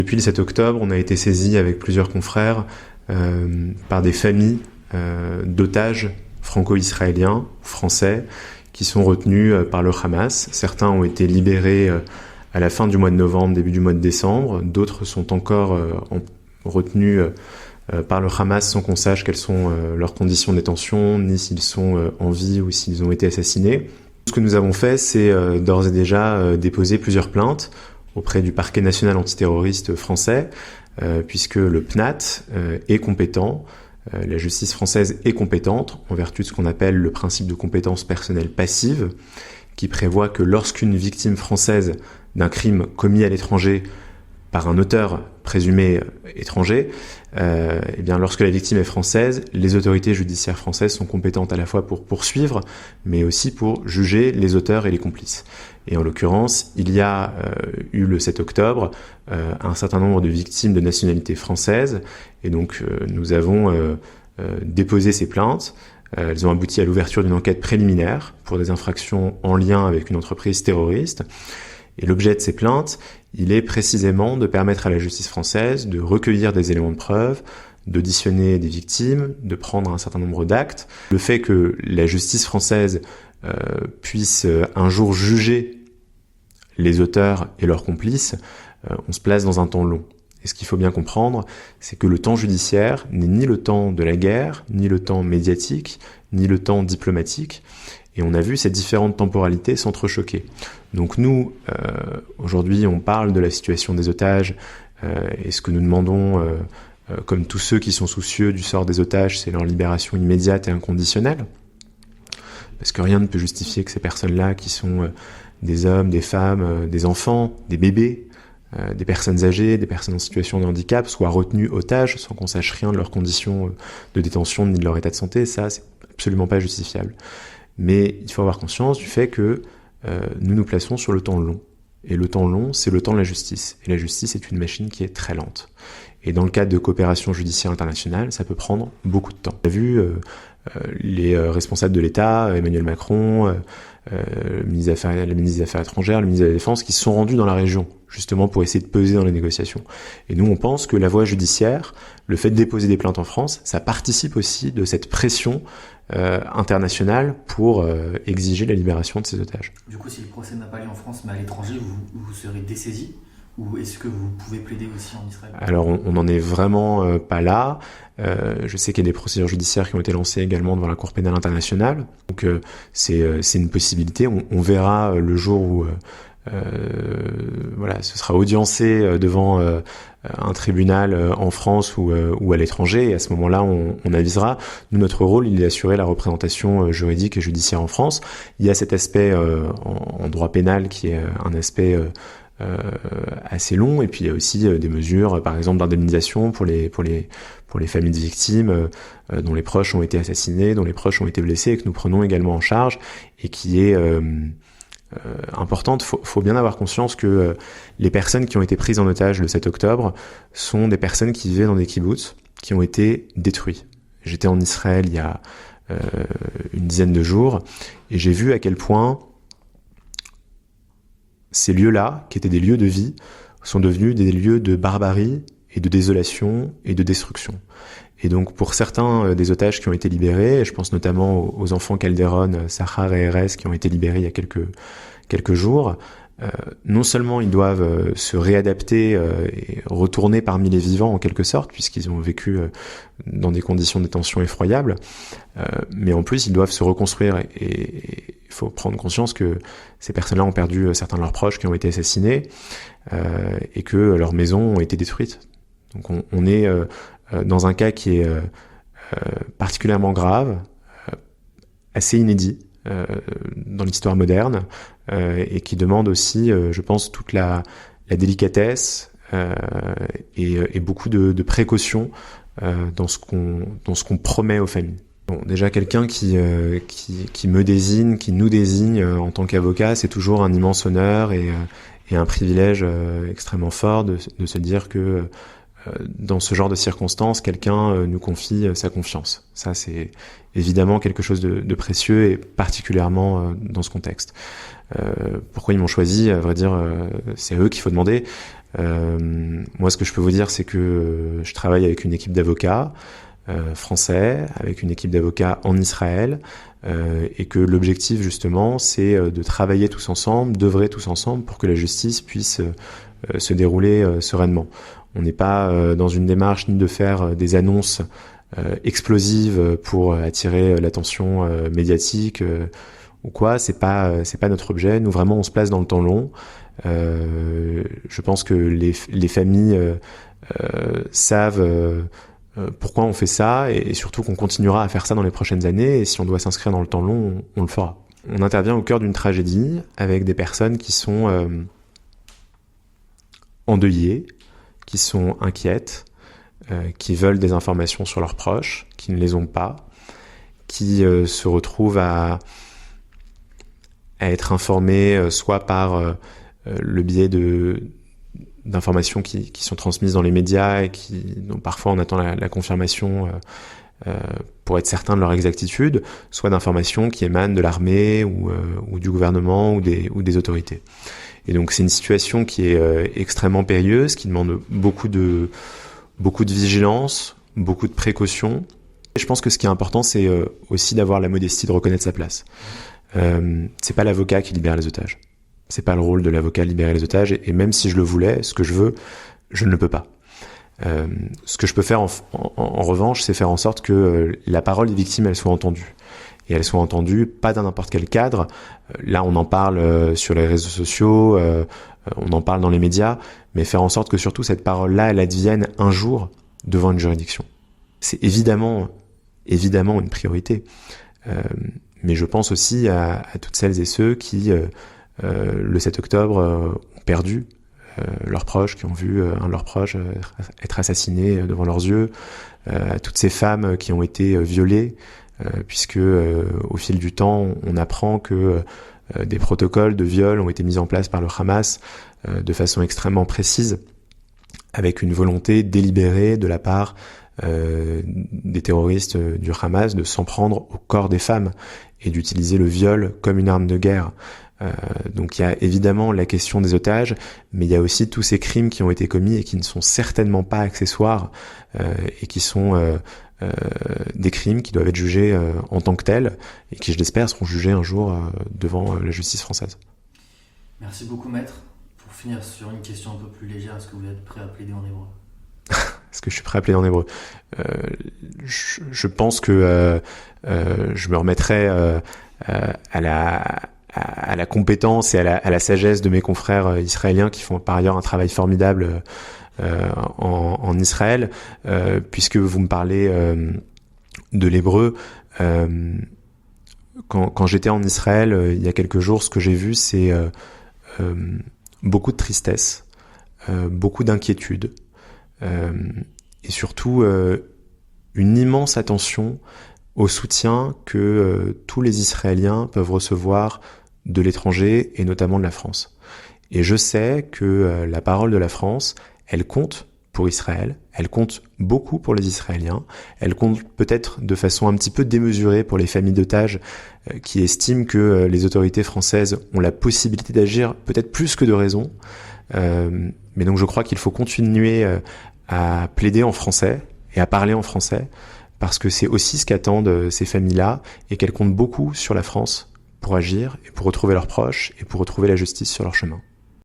Depuis le 7 octobre, on a été saisi avec plusieurs confrères par des familles d'otages franco-israéliens, français, qui sont retenus par le Hamas. Certains ont été libérés à la fin du mois de novembre, début du mois de décembre. D'autres sont encore retenus par le Hamas sans qu'on sache quelles sont leurs conditions de détention, ni s'ils sont en vie ou s'ils ont été assassinés. Ce que nous avons fait, c'est d'ores et déjà déposer plusieurs plaintes auprès du parquet national antiterroriste français, puisque le PNAT est compétent, la justice française est compétente en vertu de ce qu'on appelle le principe de compétence personnelle passive, qui prévoit que lorsqu'une victime française d'un crime commis à l'étranger par un auteur présumé étranger, eh bien, lorsque la victime est française, les autorités judiciaires françaises sont compétentes à la fois pour poursuivre, mais aussi pour juger les auteurs et les complices. Et en l'occurrence, il y a eu le 7 octobre un certain nombre de victimes de nationalité française, et donc nous avons déposé ces plaintes. Elles ont abouti à l'ouverture d'une enquête préliminaire pour des infractions en lien avec une entreprise terroriste. Et l'objet de ces plaintes, il est précisément de permettre à la justice française de recueillir des éléments de preuve, d'auditionner des victimes, de prendre un certain nombre d'actes. Le fait que la justice française puisse un jour juger les auteurs et leurs complices, on se place dans un temps long. Et ce qu'il faut bien comprendre, c'est que le temps judiciaire n'est ni le temps de la guerre, ni le temps médiatique, ni le temps diplomatique. Et on a vu ces différentes temporalités s'entrechoquer. Donc nous, aujourd'hui, on parle de la situation des otages, et ce que nous demandons, comme tous ceux qui sont soucieux du sort des otages, c'est leur libération immédiate et inconditionnelle. Parce que rien ne peut justifier que ces personnes-là, qui sont des hommes, des femmes, des enfants, des bébés, des personnes âgées, des personnes en situation de handicap, soient retenues otages sans qu'on sache rien de leurs conditions de détention ni de leur état de santé. Ça, c'est absolument pas justifiable. Mais il faut avoir conscience du fait que nous nous plaçons sur le temps long. Et le temps long, c'est le temps de la justice. Et la justice est une machine qui est très lente. Et dans le cadre de coopération judiciaire internationale, ça peut prendre beaucoup de temps. On a vu les responsables de l'État, Emmanuel Macron, la ministre des Affaires étrangères, le ministre de la Défense, qui se sont rendus dans la région, justement pour essayer de peser dans les négociations. Et nous, on pense que la voie judiciaire, le fait de déposer des plaintes en France, ça participe aussi de cette pression internationale pour exiger la libération de ces otages. Du coup, si le procès n'a pas lieu en France, mais à l'étranger, vous serez dessaisi ? Ou est-ce que vous pouvez plaider aussi en Israël ? Alors, on n'en est vraiment pas là. Je sais qu'il y a des procédures judiciaires qui ont été lancées également devant la Cour pénale internationale. Donc, c'est une possibilité. On verra le jour où ce sera audiencé devant un tribunal en France ou à l'étranger. Et à ce moment-là, on avisera. Nous, notre rôle, il est d'assurer la représentation juridique et judiciaire en France. Il y a cet aspect en droit pénal qui est un aspect assez long, et puis il y a aussi des mesures, par exemple d'indemnisation pour les familles de victimes dont les proches ont été assassinés, dont les proches ont été blessés, et que nous prenons également en charge, et qui est importante. Faut bien avoir conscience que les personnes qui ont été prises en otage le 7 octobre sont des personnes qui vivaient dans des kibboutz qui ont été détruits. J'étais en Israël il y a une dizaine de jours, et j'ai vu à quel point ces lieux-là, qui étaient des lieux de vie, sont devenus des lieux de barbarie et de désolation et de destruction. Et donc pour certains des otages qui ont été libérés, et je pense notamment aux enfants Calderon, Sahar et Erez qui ont été libérés il y a quelques jours, non seulement ils doivent se réadapter et retourner parmi les vivants en quelque sorte, puisqu'ils ont vécu dans des conditions de détention effroyables, mais en plus ils doivent se reconstruire, et il faut prendre conscience que ces personnes-là ont perdu certains de leurs proches qui ont été assassinés, et que leurs maisons ont été détruites. Donc on est dans un cas qui est particulièrement grave, assez inédit dans l'histoire moderne, et qui demande aussi, je pense, toute la délicatesse et beaucoup de précautions dans ce qu'on promet aux familles. Bon, déjà quelqu'un qui me désigne, qui nous désigne en tant qu'avocat, c'est toujours un immense honneur et un privilège extrêmement fort de se dire que dans ce genre de circonstances, quelqu'un nous confie sa confiance. Ça, c'est évidemment quelque chose de précieux, et particulièrement dans ce contexte. Pourquoi ils m'ont choisi, à vrai dire, c'est à eux qu'il faut demander. Moi, ce que je peux vous dire, c'est que je travaille avec une équipe d'avocats français, avec une équipe d'avocats en Israël, et que l'objectif, justement, c'est de travailler tous ensemble, d'œuvrer tous ensemble pour que la justice puisse se dérouler sereinement. On n'est pas dans une démarche ni de faire des annonces explosives pour attirer l'attention médiatique ou quoi. C'est pas notre objet. Nous, vraiment, on se place dans le temps long. Je pense que les familles savent pourquoi on fait ça, et surtout qu'on continuera à faire ça dans les prochaines années, et si on doit s'inscrire dans le temps long, on le fera. On intervient au cœur d'une tragédie avec des personnes qui sont endeuillées, qui sont inquiètes, qui veulent des informations sur leurs proches, qui ne les ont pas, qui se retrouvent à être informés soit par le biais d'informations qui sont transmises dans les médias et dont parfois on attend la confirmation pour être certain de leur exactitude, soit d'informations qui émanent de l'armée ou du gouvernement ou des autorités. Et donc c'est une situation qui est extrêmement périlleuse, qui demande beaucoup de vigilance, beaucoup de précautions. Et je pense que ce qui est important, c'est aussi d'avoir la modestie de reconnaître sa place. C'est pas l'avocat qui libère les otages. C'est pas le rôle de l'avocat de libérer les otages, et même si je le voulais, ce que je veux, je ne le peux pas. Ce que je peux faire en revanche, c'est faire en sorte que la parole des victimes, elle soit entendue. Et elle soit entendue pas dans n'importe quel cadre. Là, on en parle sur les réseaux sociaux, on en parle dans les médias, mais faire en sorte que surtout cette parole-là, elle advienne un jour devant une juridiction. C'est évidemment une priorité. Mais je pense aussi à toutes celles et ceux qui, le 7 octobre, ont perdu leurs proches, qui ont vu un de leurs proches être assassiné devant leurs yeux, à toutes ces femmes qui ont été violées, puisque au fil du temps, on apprend que des protocoles de viol ont été mis en place par le Hamas de façon extrêmement précise, avec une volonté délibérée de la part des terroristes du Hamas de s'en prendre au corps des femmes et d'utiliser le viol comme une arme de guerre. Donc il y a évidemment la question des otages, mais il y a aussi tous ces crimes qui ont été commis et qui ne sont certainement pas accessoires et qui sont des crimes qui doivent être jugés en tant que tels et qui, je l'espère, seront jugés un jour devant la justice française. Merci beaucoup, maître. Pour finir sur une question un peu plus légère, est-ce que vous êtes prêt à plaider en hébreu ? Est-ce que je suis prêt à plaider en hébreu ? Je pense que je me remettrai à la compétence et à la sagesse de mes confrères israéliens qui font par ailleurs un travail formidable en Israël, puisque vous me parlez de l'hébreu. Quand j'étais en Israël il y a quelques jours, ce que j'ai vu, c'est beaucoup de tristesse, beaucoup d'inquiétude, et surtout une immense attention au soutien que tous les Israéliens peuvent recevoir de l'étranger et notamment de la France. Et je sais que la parole de la France, elle compte pour Israël, elle compte beaucoup pour les Israéliens, elle compte peut-être de façon un petit peu démesurée pour les familles d'otages qui estiment que les autorités françaises ont la possibilité d'agir peut-être plus que de raison. Mais donc je crois qu'il faut continuer à plaider en français et à parler en français, parce que c'est aussi ce qu'attendent ces familles-là, et qu'elles comptent beaucoup sur la France pour agir, et pour retrouver leurs proches, et pour retrouver la justice sur leur chemin.